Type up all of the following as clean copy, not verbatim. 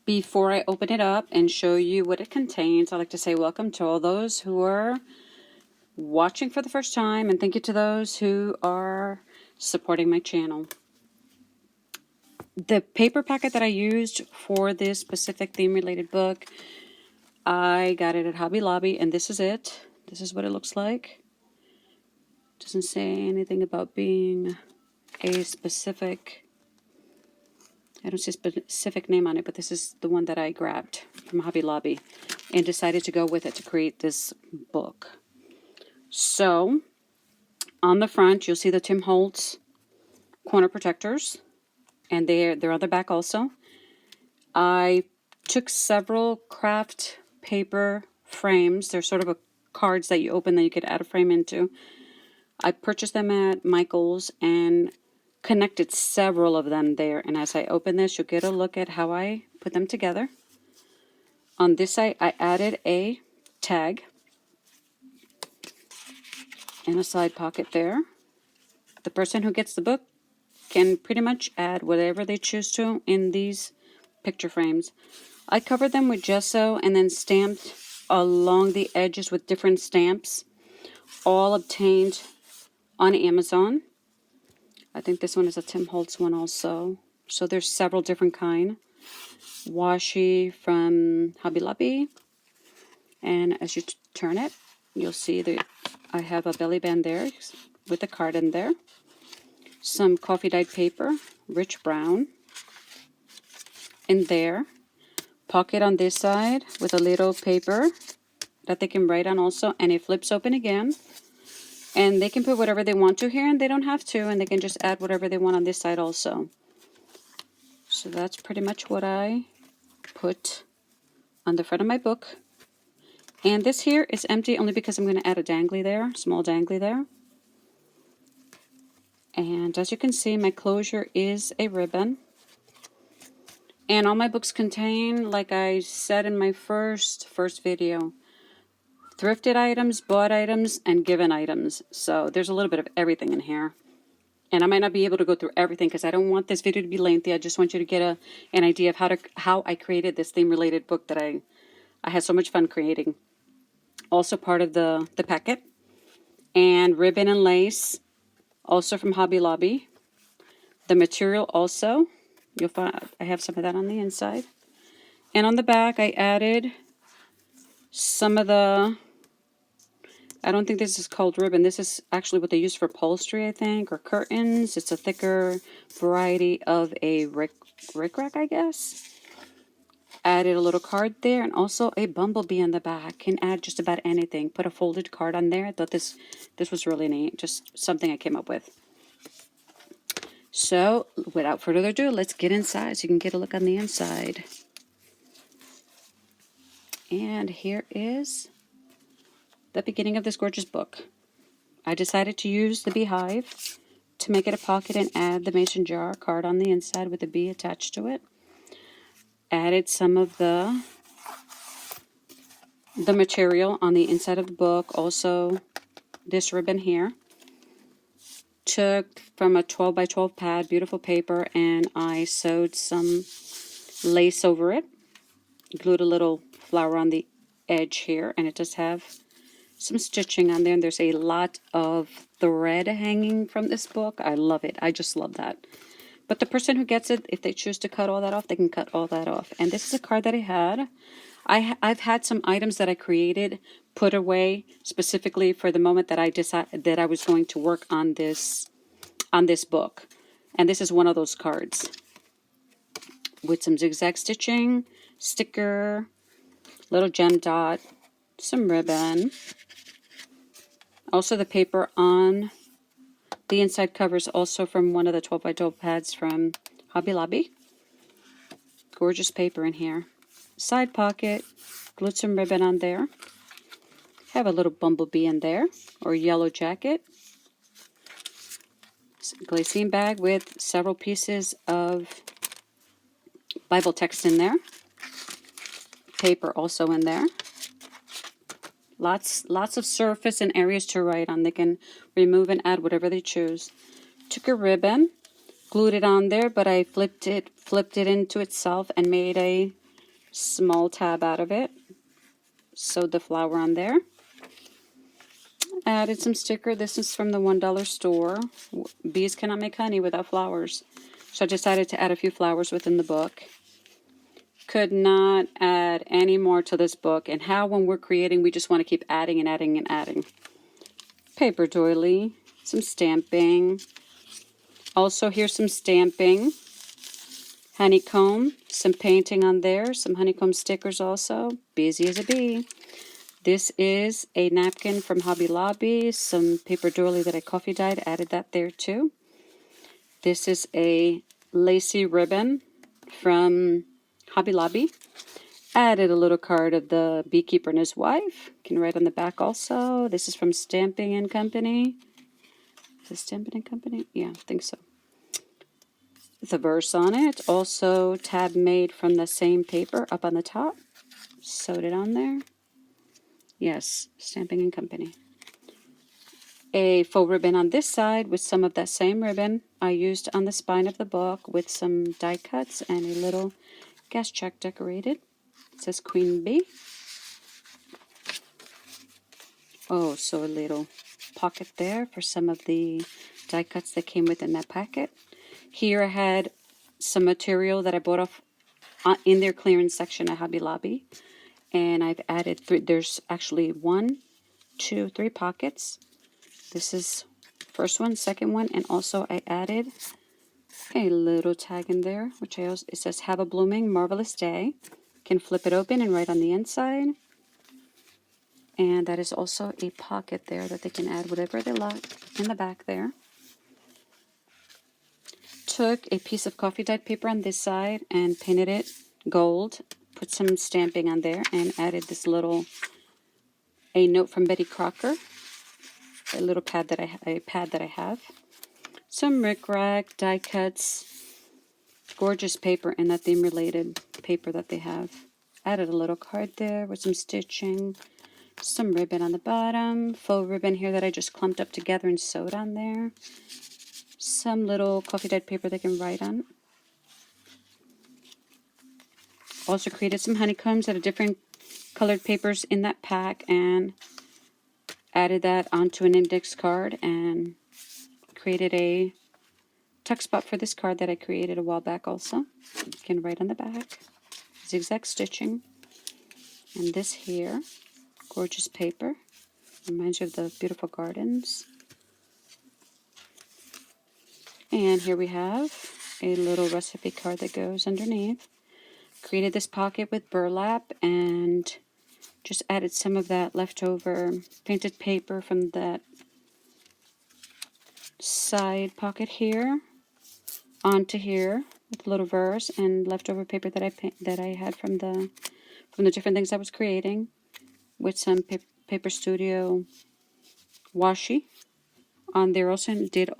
Before I open it up and show you what it contains, I'd like to say welcome to all those who are watching for the first time, and thank you to those who are supporting my channel. The paper packet that I used for this specific theme-related book, I got it at Hobby Lobby, and this is it. This is what it looks like. Doesn't say anything about being a specific, I don't see a specific name on it, but this is the one that I grabbed from Hobby Lobby and decided to go with it to create this book. So, on the front, you'll see the Tim Holtz corner protectors, and they're on the back also. I took several craft paper frames. They're sort of a cards that you open that you could add a frame into. I purchased them at Michael's and connected several of them there. And as I open this, you'll get a look at how I put them together. On this side, I added a tag and a side pocket there. The person who gets the book can pretty much add whatever they choose to in these picture frames. I covered them with gesso and then stamped along the edges with different stamps, all obtained on Amazon. I think this one is a Tim Holtz one also. So there's several different kind. Washi from Hobby Lobby. And as you turn it, you'll see that I have a belly band there with a card in there. Some coffee dyed paper, rich brown, in there. Pocket on this side with a little paper that they can write on also, and it flips open again. And they can put whatever they want to here, and they don't have to, and they can just add whatever they want on this side also. So that's pretty much what I put on the front of my book. And this here is empty only because I'm going to add a dangly there, small dangly there. And as you can see, my closure is a ribbon. And all my books contain, like I said in my first video, thrifted items, bought items, and given items. So there's a little bit of everything in here. And I might not be able to go through everything because I don't want this video to be lengthy. I just want you to get an idea of how I created this theme-related book that I had so much fun creating. Also part of the packet. And ribbon and lace, also from Hobby Lobby. The material also, you'll find I have some of that on the inside. And on the back, I added some of the, I don't think this is called ribbon. This is actually what they use for upholstery, I think, or curtains. It's a thicker variety of a rickrack, I guess. Added a little card there, and also a bumblebee in the back. Can add just about anything. Put a folded card on there. I thought this was really neat. Just something I came up with. So, without further ado, let's get inside so you can get a look on the inside. And here is the beginning of this gorgeous book. I decided to use the beehive to make it a pocket and add the mason jar card on the inside with a bee attached to it. Added some of the material on the inside of the book. Also, this ribbon here. Took from a 12 by 12 pad, beautiful paper, and I sewed some lace over it. Glued a little flower on the edge here, and it does have some stitching on there, and there's a lot of thread hanging from this book. I love it. I just love that. But the person who gets it, if they choose to cut all that off, they can cut all that off. And this is a card that I had. I've had some items that I created put away specifically for the moment that I decided that I was going to work on this book. And this is one of those cards with some zigzag stitching, sticker, little gem dot, some ribbon. Also the paper on the inside cover is also from one of the 12 by 12 pads from Hobby Lobby. Gorgeous paper in here. Side pocket, glued some ribbon on there. Have a little bumblebee in there, or yellow jacket. Glycine bag with several pieces of Bible text in there. Paper also in there. Lots of surface and areas to write on. They can remove and add whatever they choose. Took a ribbon, glued it on there, but I flipped it into itself and made a small tab out of it. Sewed the flower on there. Added some sticker. This is from the $1 store. Bees cannot make honey without flowers. So I decided to add a few flowers within the book. Could not add any more to this book. And how when we're creating, we just want to keep adding and adding and adding. Paper doily. Some stamping. Also, here's some stamping. Honeycomb. Some painting on there. Some honeycomb stickers also. Busy as a bee. This is a napkin from Hobby Lobby, some paper doily that I coffee dyed, added that there too. This is a lacy ribbon from Hobby Lobby. Added a little card of the beekeeper and his wife. You can write on the back also. This is from Stamping and Company. Is it Stamping and Company? Yeah, I think so. The verse on it. Also tab made from the same paper up on the top. Sewed it on there. Yes, Stamping and Company. A faux ribbon on this side with some of that same ribbon I used on the spine of the book with some die cuts and a little gas check decorated. It says Queen Bee. Oh, so a little pocket there for some of the die cuts that came within that packet. Here I had some material that I bought off in their clearance section at Hobby Lobby. And I've added three. There's actually 1, 2, 3 pockets. This is first one, second one, and also I added a little tag in there, which it says "Have a blooming, marvelous day." Can flip it open and write on the inside. And that is also a pocket there that they can add whatever they like in the back there. Took a piece of coffee dyed paper on this side and painted it gold. Put some stamping on there and added this little, a note from Betty Crocker, a little pad that I have. Some rickrack, die cuts, gorgeous paper, and that theme related paper that they have. Added a little card there with some stitching, some ribbon on the bottom, faux ribbon here that I just clumped up together and sewed on there. Some little coffee dyed paper they can write on. Also created some honeycombs out of different colored papers in that pack and added that onto an index card and created a tuck spot for this card that I created a while back also. You can write on the back. Zigzag stitching. And this here, gorgeous paper. Reminds you of the beautiful gardens. And here we have a little recipe card that goes underneath. Created this pocket with burlap and just added some of that leftover painted paper from that side pocket here onto here with a little verse and leftover paper that I had from the different things I was creating with some Paper Studio washi on there. Also did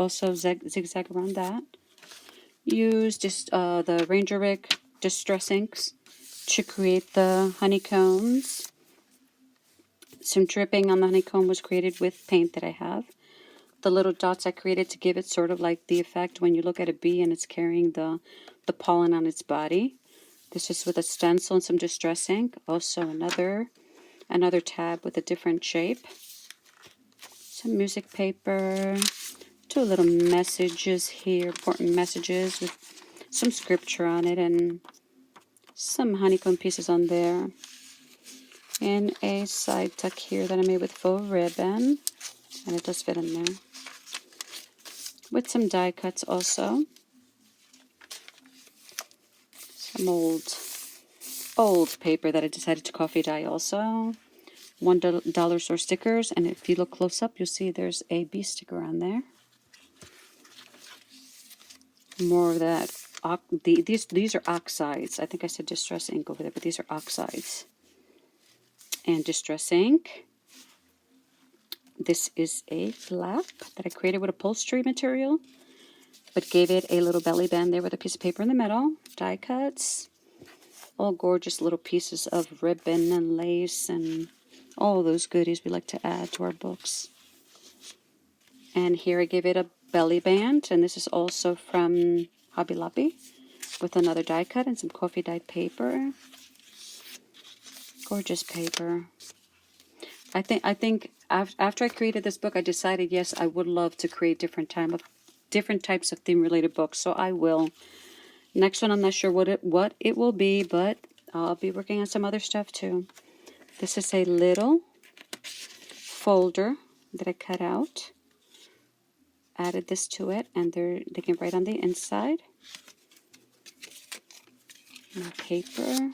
zigzag around that. Used just the Ranger Rick Distress Inks to create the honeycombs. Some dripping on the honeycomb was created with paint that I have. The little dots I created to give it sort of like the effect when you look at a bee and it's carrying the pollen on its body. This is with a stencil and some distress ink. Also another tab with a different shape. Some music paper. 2 little messages here, important messages with some scripture on it and some honeycomb pieces on there. And a side tuck here that I made with faux ribbon. And it does fit in there. With some die cuts also. Some old paper that I decided to coffee dye also. $1 store stickers. And if you look close up, you'll see there's a bee sticker on there. More of that. These are oxides. I think I said distress ink over there, but these are oxides. And distress ink. This is a flap that I created with upholstery material, but gave it a little belly band there with a piece of paper in the middle. Die cuts. All gorgeous little pieces of ribbon and lace and all those goodies we like to add to our books. And here I gave it a belly band, and this is also from Hobby Lobby with another die cut and some coffee dyed paper. Gorgeous paper. I think after I created this book, I decided, yes, I would love to create different types of theme related books. So I will. Next one, I'm not sure what it will be, but I'll be working on some other stuff too. This is a little folder that I cut out. Added this to it, and they can write on the inside. More paper.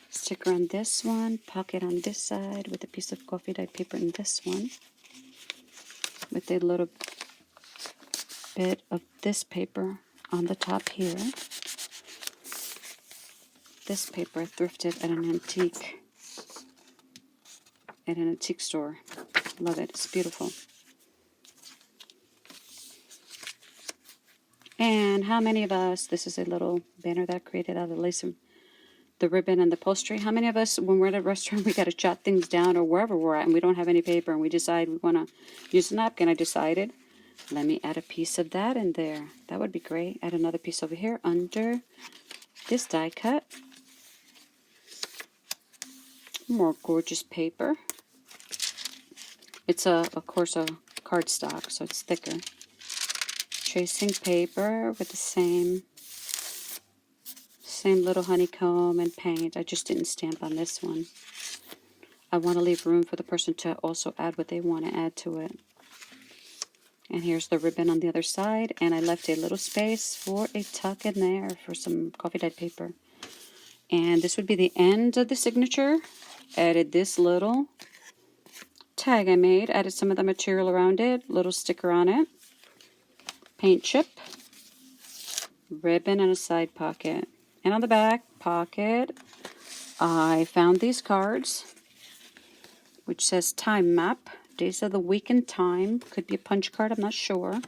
Sticker on this one. Pocket on this side with a piece of coffee dyed paper in this one. With a little bit of this paper on the top here. This paper I thrifted at an antique store. Love it. It's beautiful. And how many of us, this is a little banner that I created out of the lace, the ribbon and the upholstery. How many of us, when we're at a restaurant, we got to jot things down, or wherever we're at, and we don't have any paper, and we decide we want to use a napkin? I decided, let me add a piece of that in there. That would be great. Add another piece over here under this die cut. More gorgeous paper. It's of course a cardstock, so it's thicker. Tracing paper with the same little honeycomb and paint. I just didn't stamp on this one. I want to leave room for the person to also add what they want to add to it. And here's the ribbon on the other side, and I left a little space for a tuck in there for some coffee dyed paper. And this would be the end of the signature. Added this little tag I made, added some of the material around it, little sticker on it, paint chip, ribbon, and a side pocket. And on the back pocket, I found these cards, which says time map, days of the week and time. Could be a punch card, I'm not sure.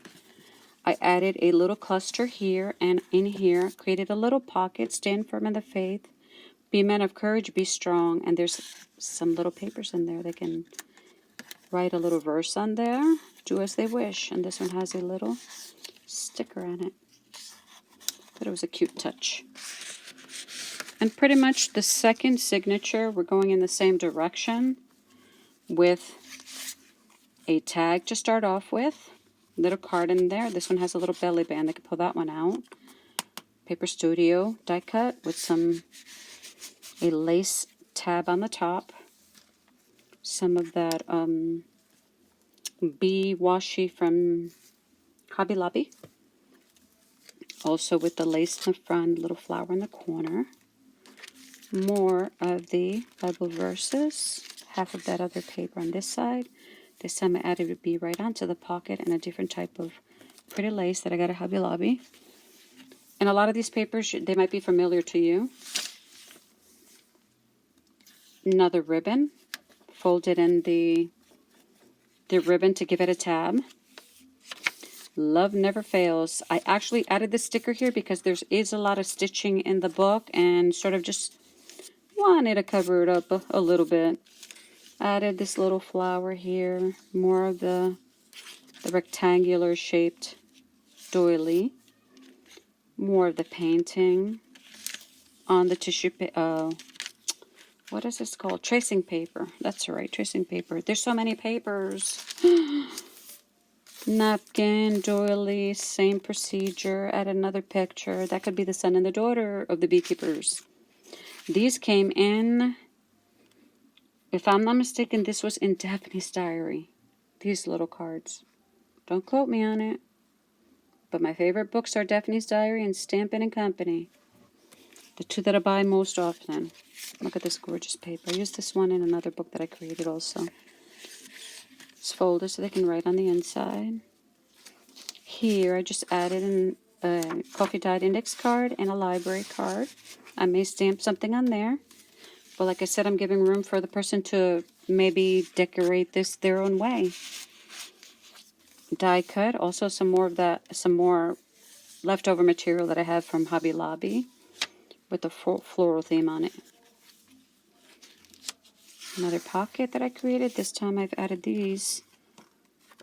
I added a little cluster here and in here, created a little pocket, stand firm in the faith, be men of courage, be strong. And there's some little papers in there. They can write a little verse on there, do as they wish. And this one has a little sticker on it. Thought it was a cute touch. And pretty much the second signature, we're going in the same direction with a tag to start off with. Little card in there. This one has a little belly band. I can pull that one out. Paper Studio die cut with a lace tab on the top. Some of that bee washi from Hobby Lobby. Also with the lace in the front, little flower in the corner. More of the Bible verses. Half of that other paper on this side. This time I added a bee right onto the pocket and a different type of pretty lace that I got at Hobby Lobby. And a lot of these papers, they might be familiar to you. Another ribbon. Folded in the ribbon to give it a tab. Love never fails. I actually added the sticker here because there is a lot of stitching in the book and sort of just wanted to cover it up a little bit. Added this little flower here. More of the rectangular shaped doily. More of the painting on the tissue paper. What is this called? Tracing paper. That's right, tracing paper. There's so many papers. Napkin, doily, same procedure. Add another picture. That could be the son and the daughter of the beekeepers. These came in, if I'm not mistaken, this was in Daphne's Diary. These little cards. Don't quote me on it. But my favorite books are Daphne's Diary and Stampin' and Company. The two that I buy most often. Look at this gorgeous paper. I used this one in another book that I created also. It's folded so they can write on the inside. Here I just added a coffee dyed index card and a library card. I may stamp something on there. But like I said, I'm giving room for the person to maybe decorate this their own way. Die cut. Also some more leftover material that I have from Hobby Lobby with the floral theme on it. Another pocket that I created. This time I've added these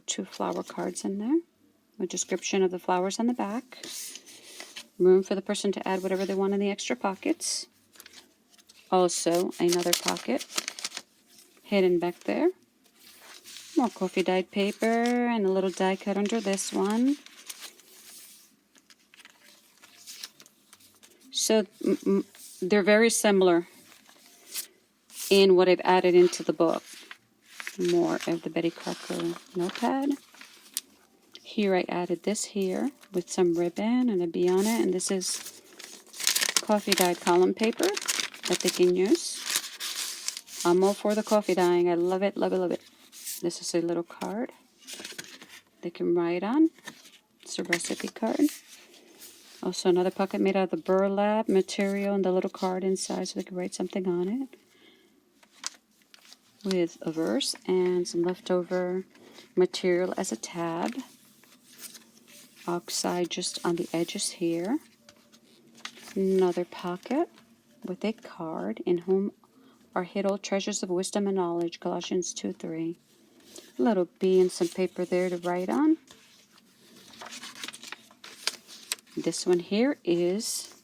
2 flower cards in there. A description of the flowers on the back. Room for the person to add whatever they want in the extra pockets. Also, another pocket hidden back there. More coffee dyed paper and a little die cut under this one. So they're very similar in what I've added into the book. More of the Betty Crocker notepad. Here I added this here with some ribbon and a bee on it, and this is coffee dyed column paper that they can use. I'm all for the coffee dyeing. I love it, love it, love it. This is a little card they can write on. It's a recipe card. Also another pocket made out of the burlap material and the little card inside so they can write something on it. With a verse and some leftover material as a tab. Oxide just on the edges here. Another pocket with a card, in whom are hid all treasures of wisdom and knowledge, Colossians 2:3. A little bee and some paper there to write on. This one here is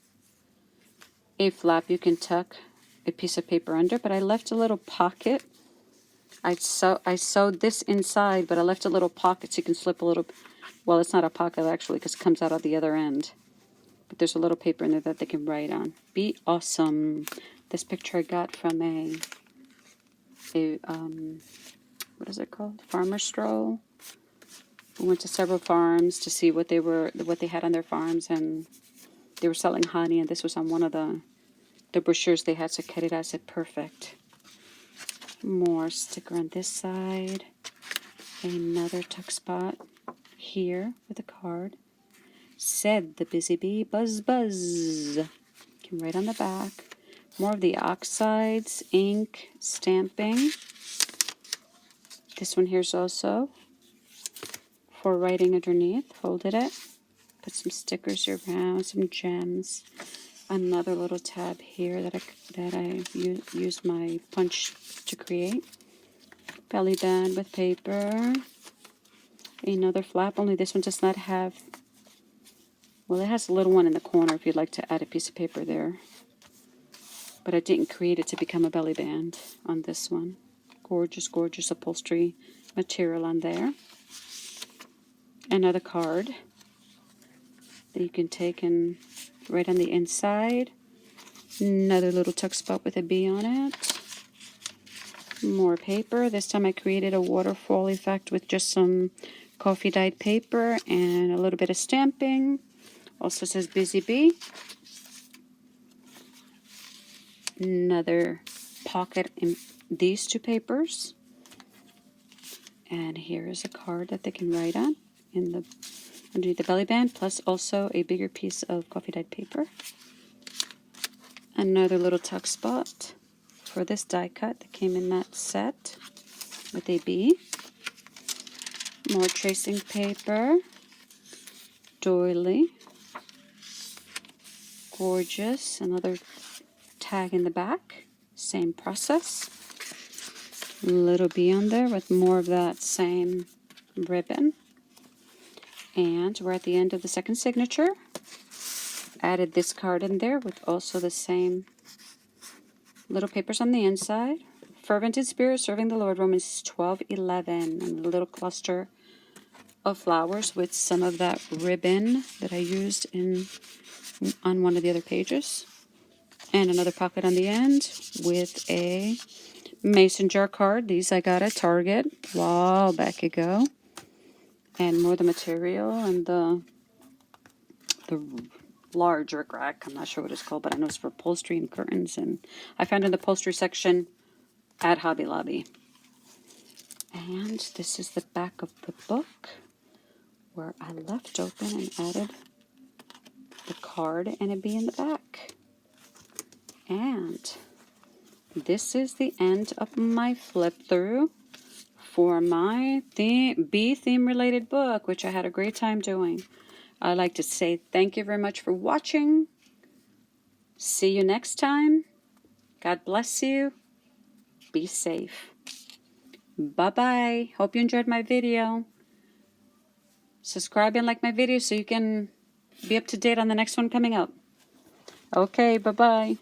a flap you can tuck a piece of paper under, but I left a little pocket. I sewed this inside, but I left a little pocket so you can slip a little. Well, it's not a pocket actually because it comes out of the other end. But there's a little paper in there that they can write on. Be awesome. This picture I got from a what is it called? Farmer stroll. We went to several farms to see what they had on their farms, and they were selling honey, and this was on one of the brochures they had. So Querida said perfect. More sticker on this side. Another tuck spot here with a card. Said the busy bee, buzz buzz. Can write on the back. More of the oxides, ink, stamping. This one here is also for writing underneath. Folded it. Put some stickers around, some gems. Another little tab here that I used my punch to create. Belly band with paper. Another flap, only this one does not have, well, it has a little one in the corner if you'd like to add a piece of paper there. But I didn't create it to become a belly band on this one. Gorgeous, gorgeous upholstery material on there. Another card that you can take and write on the inside. Another little tuck spot with a bee on it. More paper. This time I created a waterfall effect with just some coffee dyed paper and a little bit of stamping. Also says Busy Bee. Another pocket in these two papers. And here is a card that they can write on in the underneath the belly band, plus also a bigger piece of coffee dyed paper. Another little tuck spot for this die cut that came in that set with a bee. More tracing paper. Doily. Gorgeous. Another tag in the back. Same process. Little bee on there with more of that same ribbon. And we're at the end of the second signature. Added this card in there with also the same little papers on the inside. Fervent in spirit, serving the Lord, Romans 12:11. And a little cluster of flowers with some of that ribbon that I used on one of the other pages. And another pocket on the end with a mason jar card. These I got at Target a while back ago. And more of the material and the large rickrack. I'm not sure what it's called, but I know it's for upholstery and curtains. And I found it in the upholstery section at Hobby Lobby. And this is the back of the book where I left open and added the card and a bee in the back. And this is the end of my flip through for my bee theme related book, which I had a great time doing. I'd like to say thank you very much for watching. See you next time. God bless you. Be safe. Bye-bye. Hope you enjoyed my video. Subscribe and like my video so you can be up to date on the next one coming up. Okay, bye-bye.